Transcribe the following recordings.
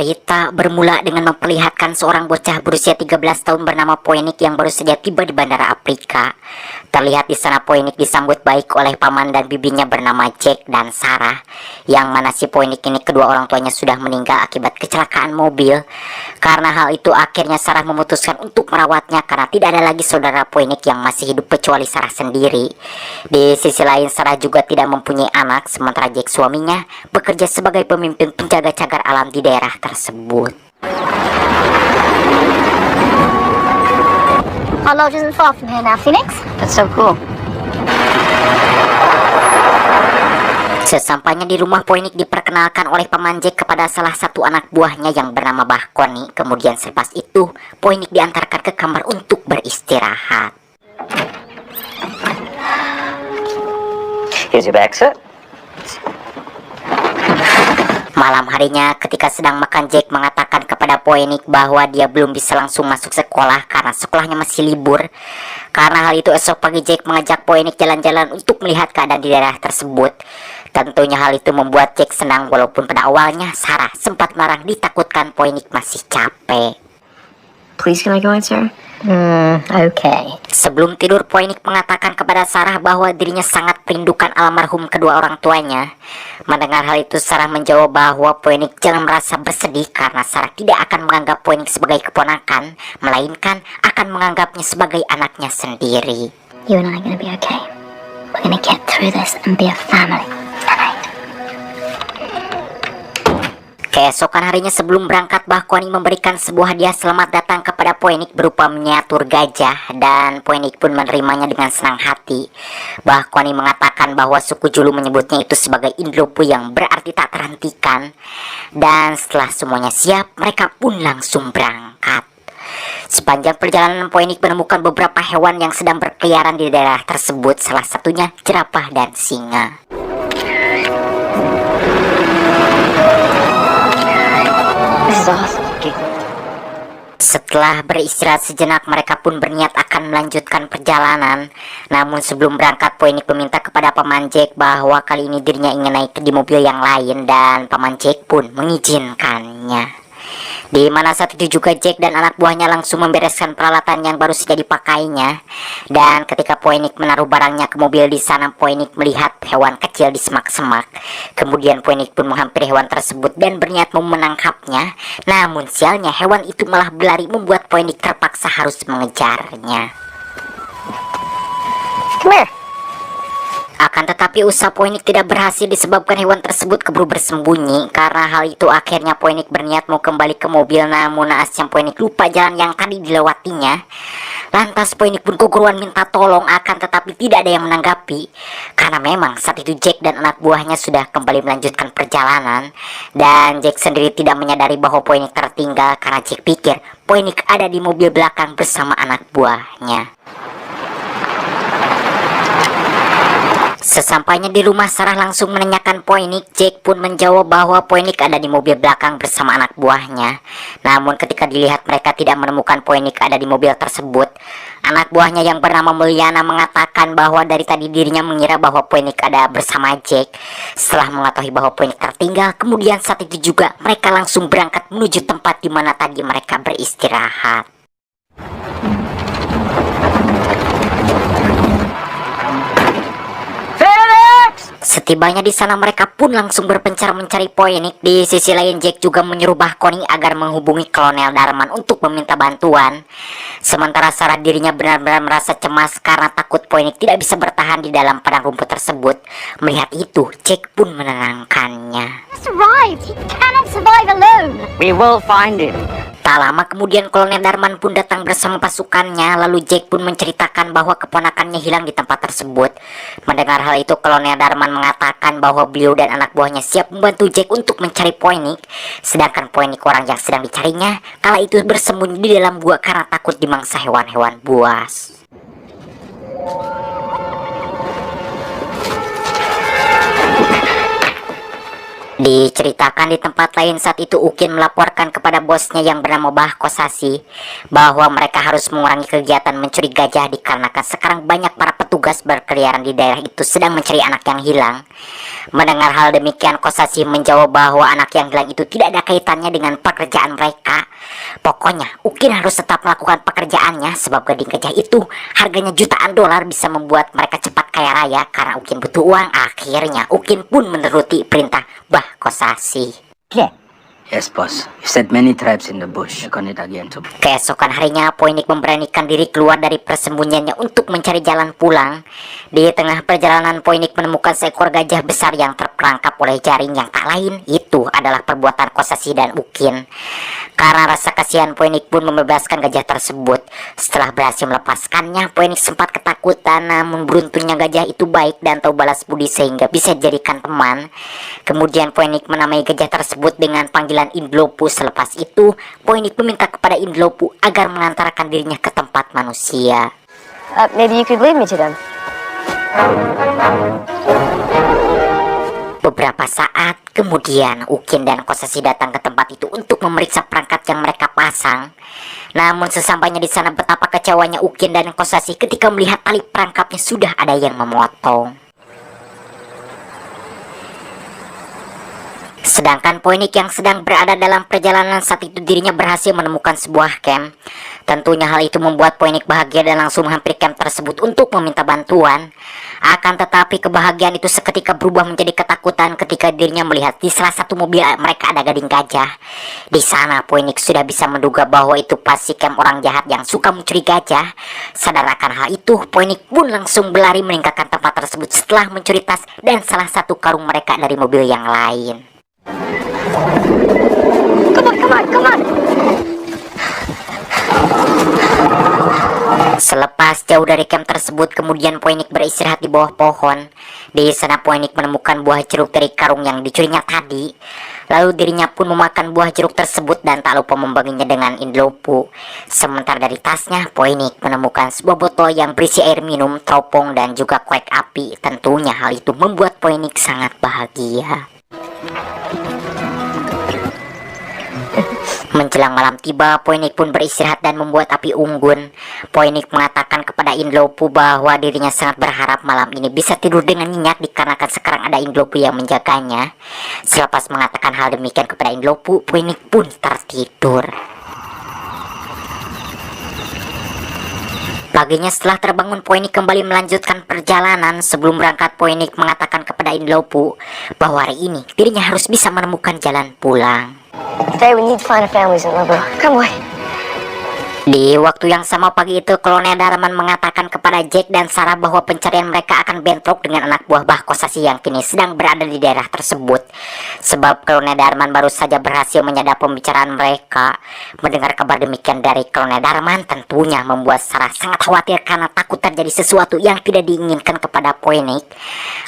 Cerita bermula dengan memperlihatkan seorang bocah berusia 13 tahun bernama Poenik yang baru saja tiba di Bandara Afrika. Terlihat di sana Poenik disambut baik oleh paman dan bibinya bernama Jack dan Sarah. Yang mana si Poenik ini kedua orang tuanya sudah meninggal akibat kecelakaan mobil. Karena hal itu akhirnya Sarah memutuskan untuk merawatnya karena tidak ada lagi saudara Poenik yang masih hidup kecuali Sarah sendiri. Di sisi lain Sarah juga tidak mempunyai anak, sementara Jack suaminya bekerja sebagai pemimpin penjaga cagar alam di daerah tersebut. Our lodge isn't far from here now, Phoenix. That's so cool. Sesampainya di rumah, Poenik diperkenalkan oleh paman Jack kepada salah satu anak buahnya yang bernama Bahkoni. Kemudian selepas itu, Poenik diantarkan ke kamar untuk beristirahat. Here's your bag, sir. Malam harinya ketika sedang makan, Jack mengatakan kepada Poenik bahwa dia belum bisa langsung masuk sekolah karena sekolahnya masih libur. Karena hal itu esok pagi Jack mengajak Poenik jalan-jalan untuk melihat keadaan di daerah tersebut. Tentunya hal itu membuat Jack senang walaupun pada awalnya Sarah sempat melarang ditakutkan Poenik masih capek. Please, can I go in, sir? Okay. Sebelum tidur, Poenik mengatakan kepada Sarah bahwa dirinya sangat merindukan almarhum kedua orang tuanya. Mendengar hal itu, Sarah menjawab bahwa Poenik jangan merasa bersedih karena Sarah tidak akan menganggap Poenik sebagai keponakan, melainkan akan menganggapnya sebagai anaknya sendiri. You and I are gonna be okay. We're gonna get through this and be a family. Keesokan harinya sebelum berangkat, Bahkoni memberikan sebuah hadiah selamat datang kepada Poenik berupa miniatur gajah, dan Poenik pun menerimanya dengan senang hati. Bahkoni mengatakan bahwa suku Julu menyebutnya itu sebagai Indlopu yang berarti tak terhentikan. Dan setelah semuanya siap, mereka pun langsung berangkat. Sepanjang perjalanan, Poenik menemukan beberapa hewan yang sedang berkeliaran di daerah tersebut, salah satunya jerapah dan singa. Setelah beristirahat sejenak, mereka pun berniat akan melanjutkan perjalanan. Namun sebelum berangkat, Poenik meminta kepada paman Jack bahwa kali ini dirinya ingin naik di mobil yang lain, dan paman Jack pun mengizinkannya. Di mana saat itu juga Jack dan anak buahnya langsung membereskan peralatan yang baru saja dipakainya. Dan ketika Poenik menaruh barangnya ke mobil, di sana Poenik melihat hewan kecil di semak-semak. Kemudian Poenik pun menghampiri hewan tersebut dan berniat mau menangkapnya. Namun sialnya hewan itu malah berlari, membuat Poenik terpaksa harus mengejarnya. Come here. Akan tetapi usaha Poenik tidak berhasil disebabkan hewan tersebut keburu bersembunyi. Karena hal itu akhirnya Poenik berniat mau kembali ke mobil, namun naasnya Poenik lupa jalan yang tadi dilewatinya. Lantas Poenik pun keguruan minta tolong, akan tetapi tidak ada yang menanggapi. Karena memang saat itu Jack dan anak buahnya sudah kembali melanjutkan perjalanan. Dan Jack sendiri tidak menyadari bahwa Poenik tertinggal karena Jack pikir Poenik ada di mobil belakang bersama anak buahnya. Sesampainya di rumah, Sarah langsung menanyakan Poenik. Jack pun menjawab bahwa Poenik ada di mobil belakang bersama anak buahnya. Namun ketika dilihat mereka tidak menemukan Poenik ada di mobil tersebut. Anak buahnya yang bernama Mulyana mengatakan bahwa dari tadi dirinya mengira bahwa Poenik ada bersama Jack. Setelah mengetahui bahwa Poenik tertinggal, kemudian saat itu juga mereka langsung berangkat menuju tempat di mana tadi mereka beristirahat. Setibanya di sana, mereka pun langsung berpencar mencari Poenik. Di sisi lain, Jack juga menyuruh Bahkoni agar menghubungi Kolonel Darman untuk meminta bantuan. Sementara Sarah dirinya benar-benar merasa cemas karena takut Poenik tidak bisa bertahan di dalam padang rumput tersebut. Melihat itu, Jack pun menenangkannya. Just arrived. He cannot survive alone. We will find him. Tak lama kemudian Kolonel Darman pun datang bersama pasukannya. Lalu Jack pun menceritakan bahwa keponakannya hilang di tempat tersebut. Mendengar hal itu, Kolonel Darman mengatakan bahwa beliau dan anak buahnya siap membantu Jack untuk mencari Poenik. Sedangkan Poenik, orang yang sedang dicarinya, kala itu bersembunyi di dalam gua karena takut dimangsa hewan-hewan buas. Diceritakan di tempat lain saat itu Ukin melaporkan kepada bosnya yang bernama Bah Kosasi bahwa mereka harus mengurangi kegiatan mencuri gajah dikarenakan sekarang banyak para petugas berkeliaran di daerah itu sedang mencari anak yang hilang. Mendengar hal demikian, Kosasi menjawab bahwa anak yang hilang itu tidak ada kaitannya dengan pekerjaan mereka. Pokoknya Ukin harus tetap melakukan pekerjaannya sebab gading gajah itu harganya jutaan dolar bisa membuat mereka cepat kaya raya. Karena Ukin butuh uang, akhirnya Ukin pun menuruti perintah Bah Kosasi. Yes, boss. You set many traps in the bush. Check on it again too. Keesokan harinya, Poinik memberanikan diri keluar dari persembunyiannya untuk mencari jalan pulang. Di tengah perjalanan, Poinik menemukan seekor gajah besar yang terperangkap oleh jaring yang tak lain. Itu adalah perbuatan Kosasi dan Ukin. Karena rasa kasihan, Poinik pun membebaskan gajah tersebut. Setelah berhasil melepaskannya, Poinik sempat ketakutan, namun beruntungnya gajah itu baik dan tahu balas budi sehingga bisa dijadikan teman. Kemudian Poinik menamai gajah tersebut dengan panggilan Indlopu. Selepas itu, Poinik meminta kepada Indlopu agar mengantarkan dirinya ke tempat manusia. Maybe you could lead me to them. Beberapa saat kemudian, Ukin dan Kosasi datang ke tempat itu untuk memeriksa perangkat yang mereka pasang. Namun sesampainya di sana, betapa kecewanya Ukin dan Kosasi ketika melihat tali perangkapnya sudah ada yang memotong. Sedangkan Poinik yang sedang berada dalam perjalanan saat itu dirinya berhasil menemukan sebuah camp. Tentunya hal itu membuat Poinik bahagia dan langsung menghampiri camp tersebut untuk meminta bantuan. Akan tetapi kebahagiaan itu seketika berubah menjadi ketakutan ketika dirinya melihat di salah satu mobil mereka ada gading gajah. Di sana Poinik sudah bisa menduga bahwa itu pasti camp orang jahat yang suka mencuri gajah. Sadar akan hal itu, Poinik pun langsung berlari meninggalkan tempat tersebut setelah mencuri tas dan salah satu karung mereka dari mobil yang lain. Come on. Selepas jauh dari camp tersebut, kemudian Poinik beristirahat di bawah pohon. Di sana Poinik menemukan buah jeruk dari karung yang dicurinya tadi. Lalu dirinya pun memakan buah jeruk tersebut dan tak lupa membaginya dengan Indlopu. Sementara dari tasnya, Poinik menemukan sebuah botol yang berisi air minum, teropong, dan juga korek api. Tentunya hal itu membuat Poinik sangat bahagia. Menjelang malam tiba, Poinik pun beristirahat dan membuat api unggun. Poinik mengatakan kepada Indlopu bahwa dirinya sangat berharap malam ini bisa tidur dengan nyenyak dikarenakan sekarang ada Indlopu yang menjaganya. Selepas mengatakan hal demikian kepada Indlopu, Poinik pun tertidur. Paginya setelah terbangun, Poinik kembali melanjutkan perjalanan. Sebelum berangkat, Poinik mengatakan kepada Indlopu bahwa hari ini dirinya harus bisa menemukan jalan pulang. Today we need to find our families in Lobo. Come boy. Di waktu yang sama pagi itu, Kolonel Darman mengatakan kepada Jack dan Sarah bahwa pencarian mereka akan bentrok dengan anak buah Bah Kosasi yang kini sedang berada di daerah tersebut. Sebab Kolonel Darman baru saja berhasil menyadap pembicaraan mereka. Mendengar kabar demikian dari Kolonel Darman tentunya membuat Sarah sangat khawatir karena takut terjadi sesuatu yang tidak diinginkan kepada Poinik.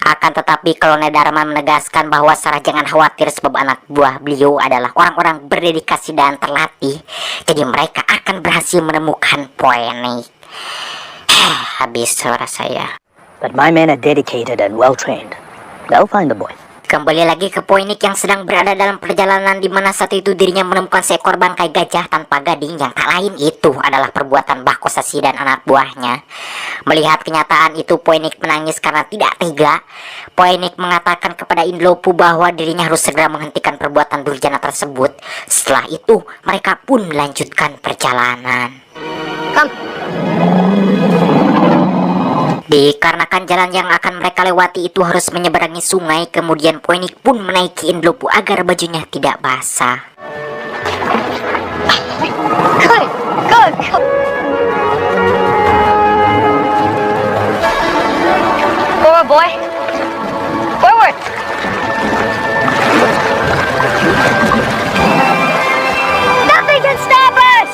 Akan tetapi Kolonel Darman menegaskan bahwa Sarah jangan khawatir sebab anak buah beliau adalah orang-orang berdedikasi dan terlatih. Jadi mereka akan berhasil menemukan Poinik. Habis suara saya. But my men are dedicated and well trained. They'll find the boy. Kembali lagi ke Poinik yang sedang berada dalam perjalanan di mana saat itu dirinya menemukan seekor bangkai gajah tanpa gading yang tak lain itu adalah perbuatan Bah Kosasi dan anak buahnya. Melihat kenyataan itu, Poinik menangis karena tidak tega. Poinik mengatakan kepada Indlopu bahwa dirinya harus segera menghentikan perbuatan durjana tersebut. Setelah itu, mereka pun melanjutkan perjalanan. Dikarenakan jalan yang akan mereka lewati itu harus menyeberangi sungai, kemudian Poinik pun menaiki Indlopu agar bajunya tidak basah. Good. Forward, boy. Forward. Nothing can stop us.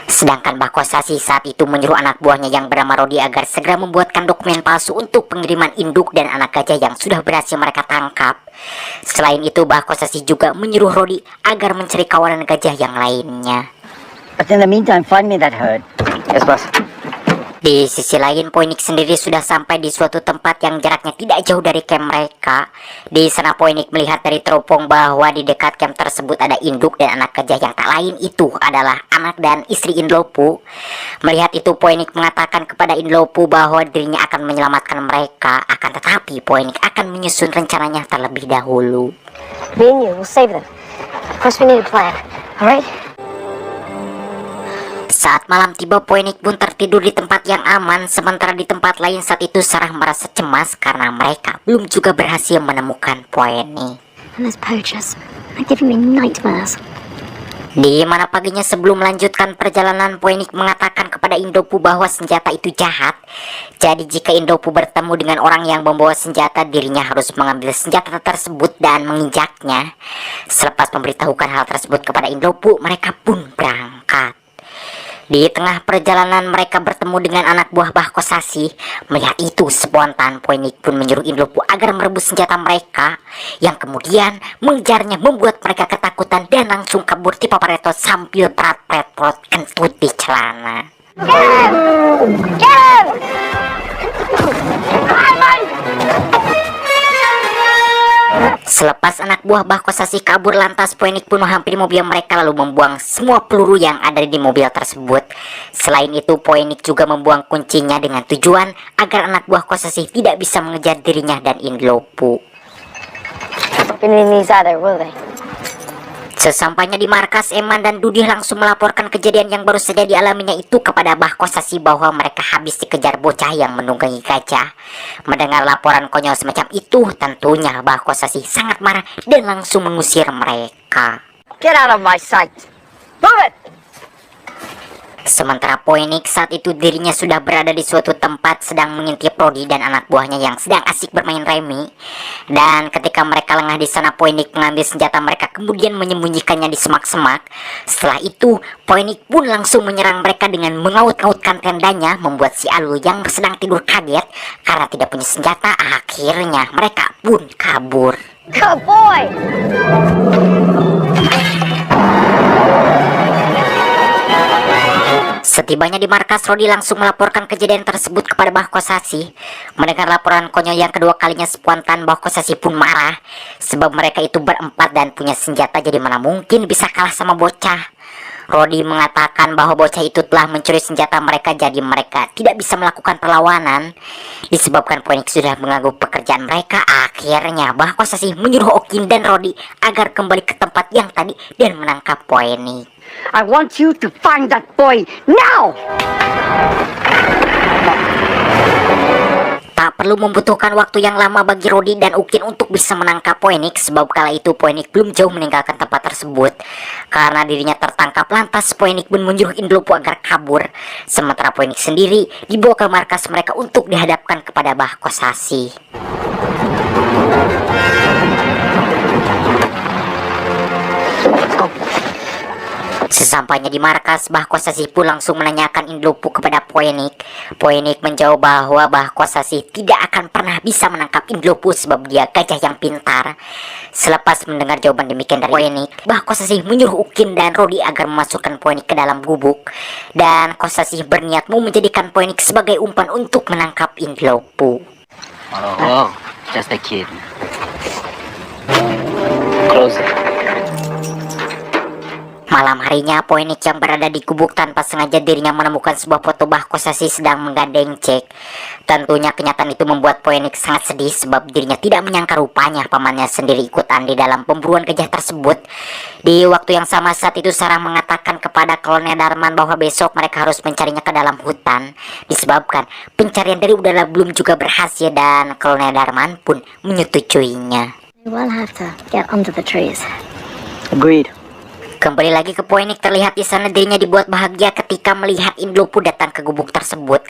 Sedangkan Bah Kosasi saat itu menyuruh anak buahnya yang bernama Rodi agar segera membuatkan dokumen palsu untuk pengiriman induk dan anak gajah yang sudah berhasil mereka tangkap. Selain itu, Bah Kosasi juga menyuruh Rodi agar mencari kawanan gajah yang lainnya. But in the meantime, find me that herd. Yes, boss. Di sisi lain, Poinik sendiri sudah sampai di suatu tempat yang jaraknya tidak jauh dari camp mereka. Di sana Poinik melihat dari teropong bahwa di dekat camp tersebut ada induk dan anak gajah yang tak lain itu adalah anak dan istri Inlopu. Melihat itu, Poinik mengatakan kepada Inlopu bahwa dirinya akan menyelamatkan mereka. Akan tetapi Poinik akan menyusun rencananya terlebih dahulu. Me and you, we'll save them. First, we need a plan. All right? Saat malam tiba, Poinik pun tertidur di tempat yang aman. Sementara di tempat lain saat itu Sarah merasa cemas karena mereka belum juga berhasil menemukan Poinik. And those poachers are giving me nightmares. Di mana paginya sebelum melanjutkan perjalanan, Poinik mengatakan kepada Indopu bahwa senjata itu jahat. Jadi jika Indopu bertemu dengan orang yang membawa senjata, dirinya harus mengambil senjata tersebut dan menginjaknya. Selepas memberitahukan hal tersebut kepada Indopu, mereka pun berangkat. Di tengah perjalanan mereka bertemu dengan anak buah Bahkosasi. Melihat itu, spontan Poinik pun menyuruh Inlopu agar merebut senjata mereka, yang kemudian mengejarnya membuat mereka ketakutan dan langsung kabur di Papareto sambil prat-prat kentut di celana. Get him! Get him! Selepas anak buah Bahkosasi kabur, lantas Poinik pun menghampiri mobil mereka lalu membuang semua peluru yang ada di mobil tersebut. Selain itu, Poinik juga membuang kuncinya dengan tujuan agar anak buah Kosasi tidak bisa mengejar dirinya dan Inlopu. Been in these either, will they? Sesampainya di markas, Eman dan Dudih langsung melaporkan kejadian yang baru saja dialaminya itu kepada Bahkosasi bahwa mereka habis dikejar bocah yang menunggangi gajah. Mendengar laporan konyol semacam itu, tentunya Bahkosasi sangat marah dan langsung mengusir mereka. Get out of my sight! Move it! Sementara Poinik saat itu dirinya sudah berada di suatu tempat sedang mengintip Rodi dan anak buahnya yang sedang asik bermain remi. Dan ketika mereka lengah di sana, Poinik mengambil senjata mereka kemudian menyembunyikannya di semak-semak. Setelah itu, Poinik pun langsung menyerang mereka dengan mengaut-ngautkan tendanya, membuat si Alu yang sedang tidur kaget karena tidak punya senjata. Akhirnya mereka pun kabur. Good boy! Setibanya di markas, Rodi langsung melaporkan kejadian tersebut kepada Bahkosasi. Mendengar laporan konyol yang kedua kalinya, spontan Bahkosasi pun marah sebab mereka itu berempat dan punya senjata, jadi mana mungkin bisa kalah sama bocah. Rodi mengatakan bahwa bocah itu telah mencuri senjata mereka, jadi mereka tidak bisa melakukan perlawanan. Disebabkan Poinik sudah mengganggu pekerjaan mereka, akhirnya Bahkosasi menyuruh Okin dan Rodi agar kembali ke tempat yang tadi dan menangkap Poinik. I want you to find that boy now! Tak perlu membutuhkan waktu yang lama bagi Rodi dan Ukin untuk bisa menangkap Poinik, sebab kala itu Poinik belum jauh meninggalkan tempat tersebut. Karena dirinya tertangkap, lantas Poinik pun menyuruh Inlopu agar kabur. Sementara Poinik sendiri dibawa ke markas mereka untuk dihadapkan kepada Bahkosasi. Sesampainya di markas, Bahkosasi pun langsung menanyakan Inlopu kepada Poinik. Poinik menjawab bahwa Bahkosasi tidak akan pernah bisa menangkap Inlopu sebab dia gajah yang pintar. Selepas mendengar jawaban demikian dari Poinik, Bahkosasi menyuruh Ukin dan Rodi agar memasukkan Poinik ke dalam gubuk. Dan Kosasi berniat mau menjadikan Poinik sebagai umpan untuk menangkap Inlopu. Oh, just a kid. Close it. Malam harinya, Poinik yang berada di gubuk tanpa sengaja dirinya menemukan sebuah foto Bahkosasi sedang menggandeng Jack. Tentunya kenyataan itu membuat Poinik sangat sedih sebab dirinya tidak menyangka rupanya pamannya sendiri ikutan di dalam pemburuan gajah tersebut. Di waktu yang sama saat itu, Sarah mengatakan kepada Kolonel Darman bahwa besok mereka harus mencarinya ke dalam hutan. Disebabkan pencarian dari udara belum juga berhasil dan Kolonel Darman pun menyetujuinya. We'll have to get under the trees. Agreed. Kembali lagi ke Poinik, terlihat di sana dirinya dibuat bahagia ketika melihat Inlopu datang ke gubuk tersebut.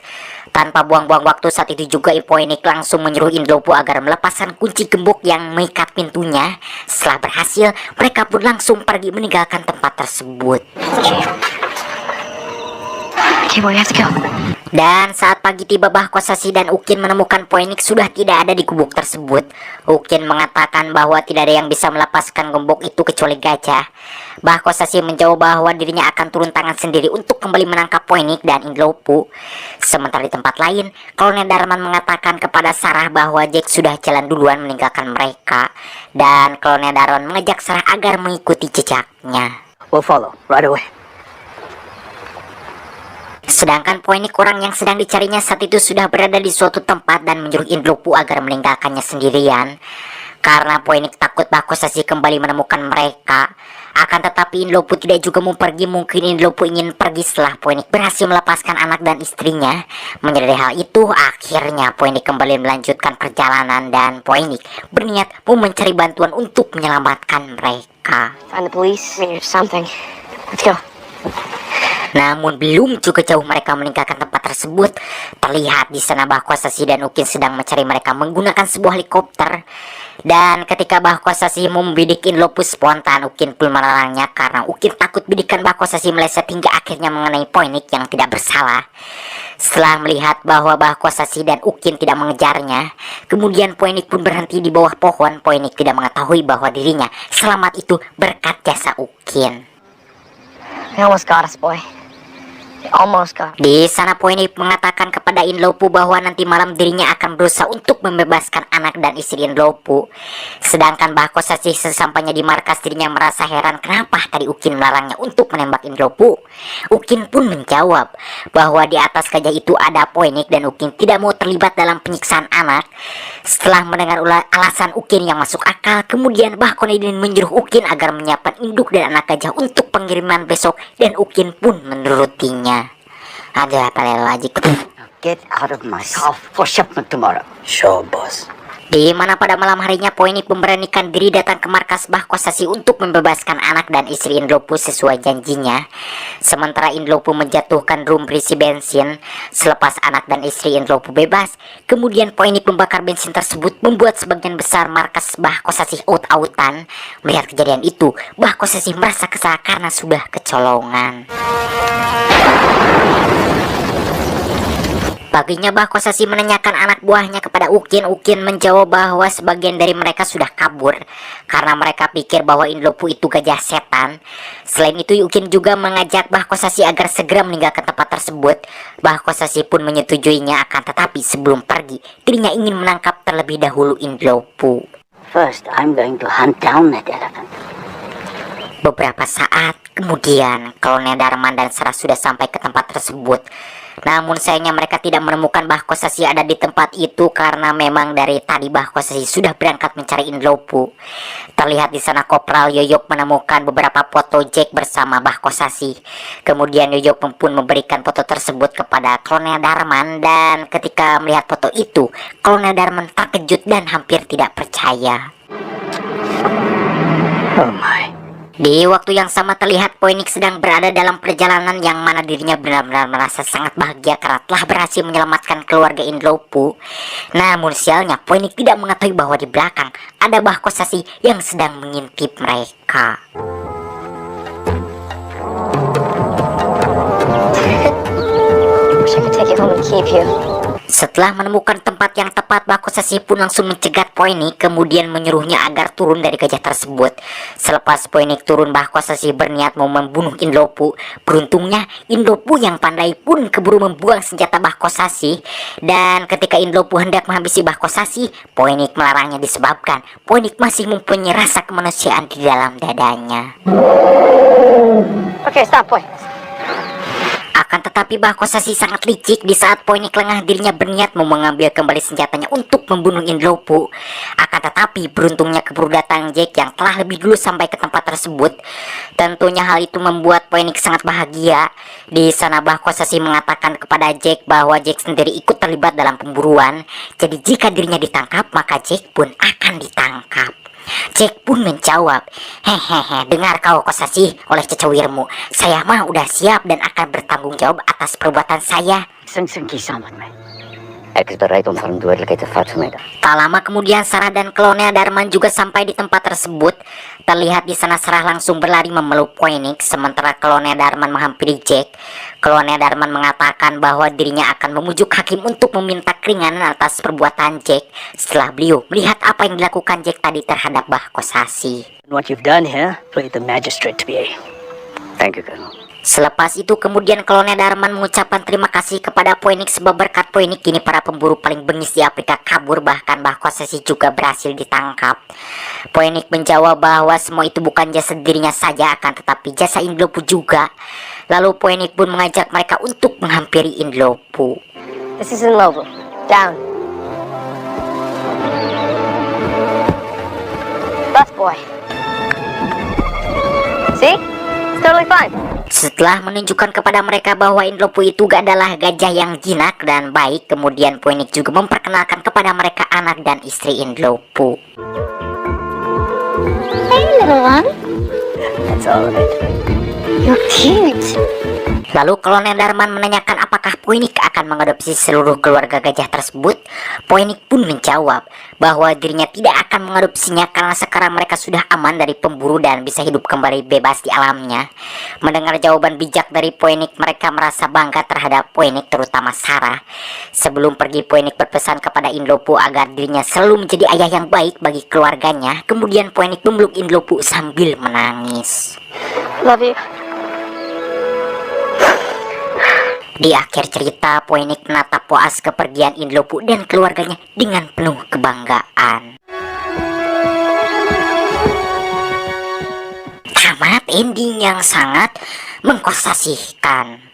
Tanpa buang-buang waktu saat itu juga, Poinik langsung menyuruh Inlopu agar melepaskan kunci gembok yang mengikat pintunya. Setelah berhasil, mereka pun langsung pergi meninggalkan tempat tersebut. Okay, boy, we have to go. Dan saat pagi tiba, Bah Kosasi dan Ukin menemukan Poinik sudah tidak ada di gubuk tersebut. Ukin mengatakan bahwa tidak ada yang bisa melepaskan gembok itu kecuali gajah. Bah Kosasi menjawab bahwa dirinya akan turun tangan sendiri untuk kembali menangkap Poinik dan Inlopu. Sementara di tempat lain, Kolonel Darman mengatakan kepada Sarah bahwa Jack sudah jalan duluan meninggalkan mereka. Dan Kolonel Darman mengajak Sarah agar mengikuti jejaknya. We'll follow right away. Sedangkan Poinik, orang yang sedang dicarinya saat itu, sudah berada di suatu tempat dan menyuruh Inlopu agar meninggalkannya sendirian. Karena Poinik takut Bah Kosasi kembali menemukan mereka. Akan tetapi Inlopu tidak juga mau pergi. Mungkin Inlopu ingin pergi setelah Poinik berhasil melepaskan anak dan istrinya. Menyadari hal itu, akhirnya Poinik kembali melanjutkan perjalanan dan Poinik berniat mau mencari bantuan untuk menyelamatkan mereka. Find the police, or something. Let's go. Namun belum juga jauh mereka meninggalkan tempat tersebut, terlihat di sana Bah Kosasi dan Ukin sedang mencari mereka menggunakan sebuah helikopter. Dan ketika Bah Kosasi mau membidik Inlopu, spontan Ukin pun melarangnya karena Ukin takut bidikan Bah Kosasi meleset hingga akhirnya mengenai Poinik yang tidak bersalah. Setelah melihat bahwa Bah Kosasi dan Ukin tidak mengejarnya, kemudian Poinik pun berhenti di bawah pohon. Poinik tidak mengetahui bahwa dirinya selamat itu berkat jasa Ukin. They almost got us, boy. They almost got us. Di sana Poinik mengatakan kepada Inlopu bahwa nanti malam dirinya akan berusaha untuk membebaskan anak dan istri Inlopu. Sedangkan Bah Kosasi sesampainya di markas, dirinya merasa heran kenapa tadi Ukin melarangnya untuk menembak Inlopu. Ukin pun menjawab bahwa di atas gajah itu ada Poinik dan Ukin tidak mau terlibat dalam penyiksaan anak. Setelah mendengar alasan Ukin yang masuk akal, kemudian Bah Konidin menyuruh Ukin agar menyiapkan induk dan anak gajah untuk pengiriman besok, dan Ukin pun menurutinya. Ada apa lagi? Get out of my car for shipment tomorrow. Sure, boss. Di mana pada malam harinya Poinik memberanikan diri datang ke markas Bah Kosasi untuk membebaskan anak dan istri Inlopu sesuai janjinya. Sementara Inlopu menjatuhkan drum berisi bensin. Selepas anak dan istri Inlopu bebas, kemudian Poinik membakar bensin tersebut, membuat sebagian besar markas Bah Kosasi out-outan. Melihat kejadian itu, Bah Kosasi merasa kesal karena sudah kecolongan. Paginya Bah Kosasi menanyakan anak buahnya kepada Ukin. Ukin menjawab bahwa sebagian dari mereka sudah kabur karena mereka pikir bahwa Inlopu itu gajah setan. Selain itu, Ukin juga mengajak Bah Kosasi agar segera meninggalkan tempat tersebut. Bah Kosasi pun menyetujuinya, akan tetapi sebelum pergi, dirinya ingin menangkap terlebih dahulu Inlopu. First, I'm going to hunt down that elephant. Beberapa saat kemudian, Kolonel Darman dan Sarah sudah sampai ke tempat tersebut. Namun sayangnya mereka tidak menemukan Bah Kosasi ada di tempat itu karena memang dari tadi Bah Kosasi sudah berangkat mencari Inlopu. Terlihat di sana Kopral Yoyok menemukan beberapa foto Jack bersama Bah Kosasi. Kemudian Yoyok pun memberikan foto tersebut kepada Kolonel Darman, dan ketika melihat foto itu, Kolonel Darman terkejut dan hampir tidak percaya. Oh my. Di waktu yang sama terlihat Poinik sedang berada dalam perjalanan yang mana dirinya benar-benar merasa sangat bahagia karena telah berhasil menyelamatkan keluarga Inlopu. Namun sialnya Poinik tidak mengetahui bahwa di belakang ada Bah Kosasi yang sedang mengintip mereka. Wish I could take you home and keep you. Setelah menemukan tempat yang tepat, Bah Kosasi pun langsung mencegat Poinik, kemudian menyuruhnya agar turun dari gajah tersebut. Selepas Poinik turun, Bah Kosasi berniat mau membunuh Inlopu. Beruntungnya Inlopu yang pandai pun keburu membuang senjata Bah Kosasi. Dan ketika Inlopu hendak menghabisi Bah Kosasi, Poinik melarangnya disebabkan Poinik masih mempunyai rasa kemanusiaan di dalam dadanya. Okay, stop, boy. Akan tetapi Bah Kosasi sangat licik. Di saat Poinik lengah, dirinya berniat mau mengambil kembali senjatanya untuk membunuh Inlopu. Akan tetapi beruntungnya keburu datang Jack yang telah lebih dulu sampai ke tempat tersebut. Tentunya hal itu membuat Poinik sangat bahagia. Di sana Bah Kosasi mengatakan kepada Jack bahwa Jack sendiri ikut terlibat dalam pemburuan. Jadi jika dirinya ditangkap, maka Jack pun akan ditangkap. Jack pun menjawab, hehehe, dengar kau Kosasi oleh cecawirmu, saya mah udah siap dan akan bertanggung jawab atas perbuatan saya. Sing kisah man. expedite om från duell lite fart för mig då. Tak lama kemudian Sarah dan klonnya Darman juga sampai di tempat tersebut. Terlihat di sana Sarah langsung berlari memeluk Phoenix, sementara klonnya Darman menghampiri Jack. Klonnya Darman mengatakan bahwa dirinya akan memujuk hakim untuk meminta keringanan atas perbuatan Jack setelah beliau melihat apa yang dilakukan Jack tadi terhadap Bah Kosasi. What you've done here, play the magistrate to be. Thank you, Colonel. Selepas itu kemudian klonnya Darman mengucapkan terima kasih kepada Phoenix sebab berkat Phoenix kini para pemburu paling bengis di Afrika kabur, bahkan Bah Kosasi juga berhasil ditangkap. Phoenix menjawab bahwa semua itu bukan jasa dirinya saja, akan tetapi jasa Indlopu juga. Lalu Phoenix pun mengajak mereka untuk menghampiri Indlopu. This is Indlopu. Down. Bus boy. See? It's totally fine. Setelah menunjukkan kepada mereka bahwa Indlopu itu adalah gajah yang jinak dan baik, kemudian Phoenix juga memperkenalkan kepada mereka anak dan istri Indlopu. Hey, little one. That's all right. You're cute. Lalu klonnya Darman menanyakan apakah Phoenix akan mengadopsi seluruh keluarga gajah tersebut. Phoenix pun menjawab bahwa dirinya tidak akan mengadopsinya karena sekarang mereka sudah aman dari pemburu dan bisa hidup kembali bebas di alamnya. Mendengar jawaban bijak dari Phoenix, mereka merasa bangga terhadap Phoenix, terutama Sarah. Sebelum pergi, Phoenix berpesan kepada Indlopu agar dirinya selalu menjadi ayah yang baik bagi keluarganya. Kemudian Phoenix memeluk Indlopu sambil menangis. Love you. Di akhir cerita, Phoenix menatap puas kepergian Indlopu dan keluarganya dengan penuh kebanggaan. Tamat ending yang sangat mengkosasihkan.